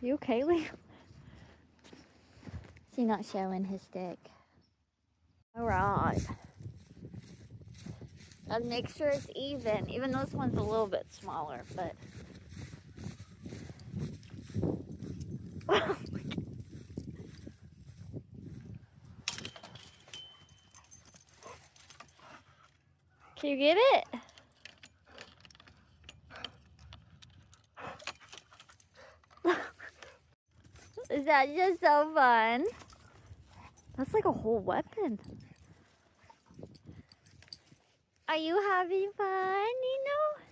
You okay, Liam? Is he not showing his stick? Alright. Gotta make sure it's even though this one's a little bit smaller, but... Can you get it? Is that just so fun? That's like a whole weapon. Are you having fun, Nino?